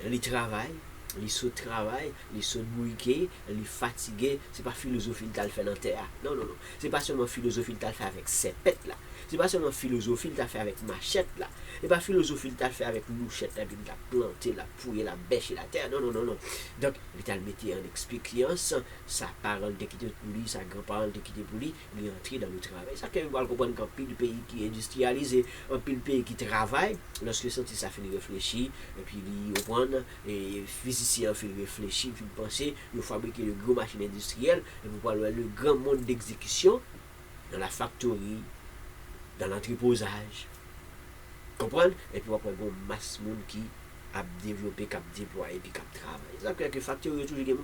il travaille, il saute travail, il saute bouquet, il fatigué, c'est pas philosophie qu'il a fait dans la terre. Non, non, non. C'est pas seulement philosophie qu'il a fait avec ses pètes là. C'est pas seulement philosophie qu'il a fait avec machette là. C'est pas philosophie qu'il a fait avec louchette là, il a planté, la pouillé, la bêche et la terre. Non, non, non, non. Donc, il a mis en expérience, sa parole de quitter pour lui, sa grand-parole de quitter pour lui, il est entré dans le travail. Ça, qu'on va comprendre qu'un pile pays qui est industrialisé, un pile pays qui travaille, lorsque senti ça fait réfléchir, et puis il reprend, et physicien fait réfléchir, fait penser, il fabriquer de gros machines industrielles, et vous parlez le grand monde d'exécution, dans la factory, dans l'entreposage. Comprendre? Et puis après, bon, masse monde qui a développé, qui a déployé, puis qui a travaillé. Ça veut dire que factory, il y a toujours des gens.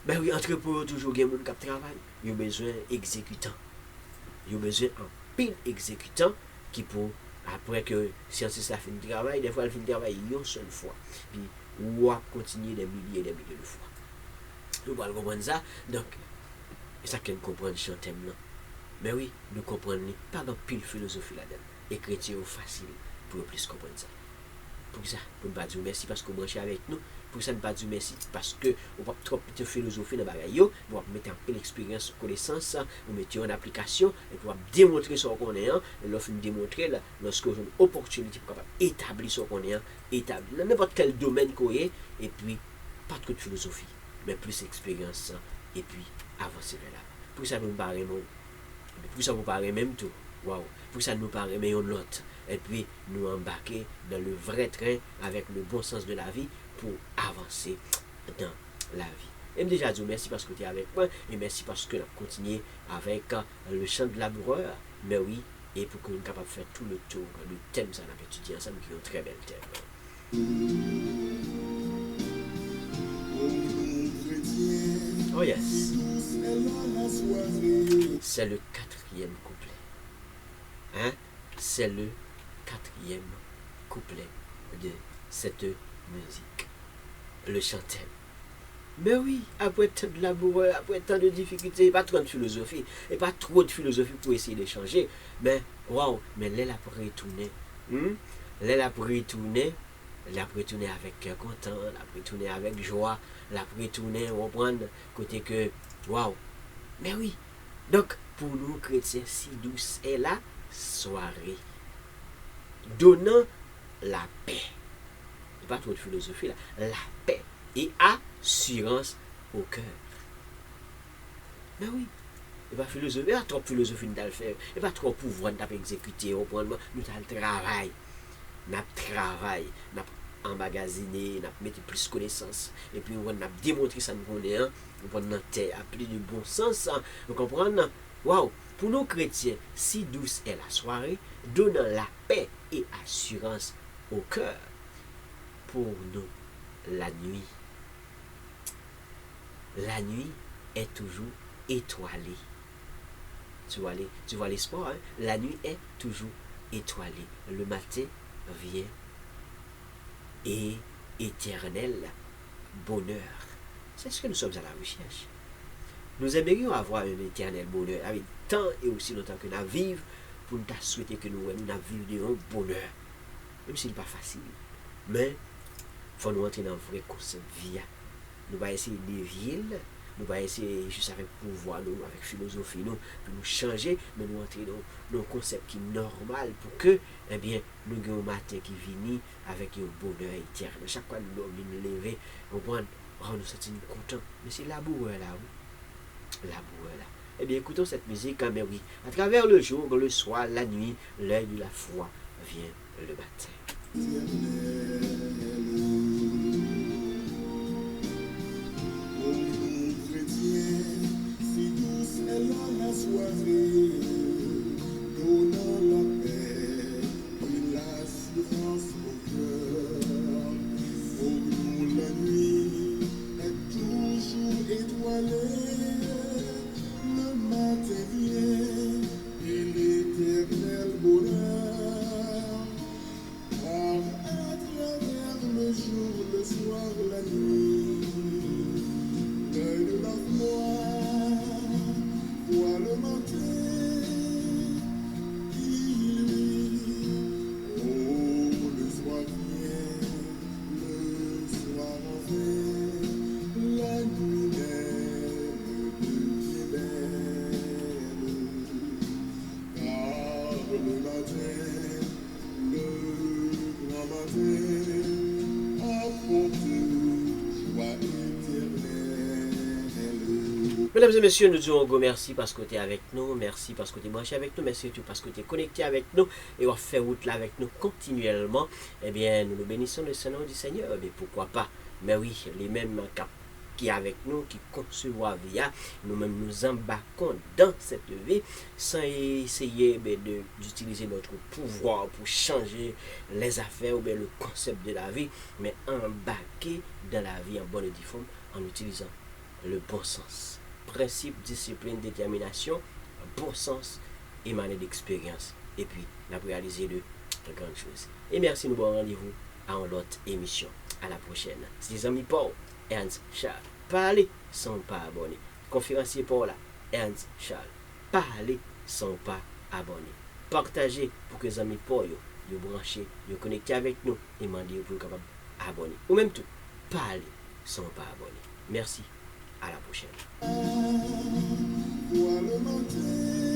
Ben oui, entrepôt, il y a toujours des gens qui travaillent. Il y a besoin d'exécutants. Il y a besoin d'un pile exécutant qui pour, après que scientiste a fait le travail, des fois, elle fait le travail une seule fois. Puis, ou à continuer des milliers et des milliers de fois. Nous allons comprendre ça. Donc, c'est ça qu'on comprend le thème là. Mais oui, nous comprenons pas dans pile philosophie là-dedans. Et chrétien est facile pour plus comprendre ça. Pour ça, pour ne pas dire merci parce que vous branchez avec nous. Pour ça, ne pas dire merci parce que vous n'avez pas trop de philosophie dans le bagage. Vous mettez en pleine expérience, connaissance, vous mettez en application et vous démontrer ce qu'on est. Et lorsque vous démontrez, lorsque vous avez une opportunité pour établir ce qu'on est, établir dans n'importe quel domaine qu'on est, et puis pas trop de philosophie, mais plus d'expérience et puis avancer vers là. Pour ça, nous parlons. Pour ça, vous parlez même tout. Wow. Pour ça, nous parlons même l'autre. Et puis, nous embarquer dans le vrai train avec le bon sens de la vie pour avancer dans la vie. Et déjà, je vous remercie parce que tu es avec moi. Et merci parce que nous continuons avec le chant de laboureur. Mais oui, et pour que nous soyons capables de faire tout le tour, le thème, ça, nous étudié ensemble, qui est un très bel thème. Oh yes. C'est le 4e couplet. Hein? C'est le 4e couplet de cette musique. Le chantel. Mais oui, après tant de labour, après tant de difficultés, pas trop de philosophie, et pas trop de philosophie pour essayer de changer, mais waouh, mais là, la pour retourner. Là, la pour retourner. La retourner avec cœur content, la retourner avec joie, la retourner reprendre côté que waouh. Mais oui. Donc pour nous chrétiens, si douce est la soirée, donnant la paix. Pas trop de philosophie là, la paix et assurance au cœur. Mais oui. Et pas philosophie, pas trop philosophie nous le faire, et pas trop pouvoir nous exécuter, reprendre nous le travail. Nous travaillons, nous emmagasiné, nous mettons plus de connaissances, et puis nous avons démontré ça nous connaît, nous avons appelé de bon sens, vous comprenez? Waouh! Pour nos chrétiens, si douce est la soirée, donnant la paix et assurance au cœur. Pour nous, la nuit est toujours étoilée. Tu vois l'espoir, hein? La nuit est toujours étoilée. Le matin vient et éternel bonheur. C'est ce que nous sommes à la recherche. Nous aimerions avoir un éternel bonheur avec tant et aussi longtemps que nous vivons pour nous souhaiter que nous vivons de un bonheur. Même si ce n'est pas facile. Mais il faut nous entrer dans le vrai concept de vie. Nous allons essayer de vivre nous pas essayer juste avec pouvoir, nous, avec philosophie, nous, pour nous changer, mais nous entrer dans un concept qui est normal pour que, eh bien, nous ayons un matin qui vient avec un bonheur éternel. Chaque fois nous nous lever, on prend, nous sentir contents. Mais c'est laboureux là, oui. Laboureux là. Eh bien, écoutons cette musique, mais oui, à travers le jour, le soir, la nuit, l'œil de la foi vient le matin. Si douce est la soirée, donnant la paix et l'assurance au cœur. Pour nous, la nuit est toujours étoilée. Le matin vient et l'éternel bonheur. Car à travers le jour, le soir, la nuit, l'œil de la foi voit le matin qui luit. Oh, le soir vient, le soir revient, la nuit même devient belle. Car le matin, le grand matin, apporte joie éternelle. Mesdames et messieurs, nous disons un gros merci parce que tu es avec nous, merci parce que tu es branché avec nous, merci surtout parce que tu es connecté avec nous et on fait route là avec nous continuellement. Eh bien, nous nous bénissons le Saint-Nom du Seigneur, mais pourquoi pas? Mais oui, les mêmes cap qui est avec nous, qui conçoivent via, nous-mêmes nous embarquons dans cette vie sans essayer d'utiliser notre pouvoir pour changer les affaires ou bien le concept de la vie, mais embarquer dans la vie en bonne et due forme en utilisant le bon sens. Principe, discipline, détermination, bon sens, émané d'expérience. Et puis, on a réalisé de grandes choses. Et merci, nous bon rendez-vous à une autre émission. À la prochaine. C'est les amis Paul, Ernst Charles. Parler sans pas abonner. Conférencier Paul, Ernst Charles. Parler sans pas abonner. Partager pour que les amis Paul, yo branché, yo connecté avec nous et demander pour capable abonner. Ou même tout, parler sans pas abonner. Merci. À la prochaine. Vois le matin.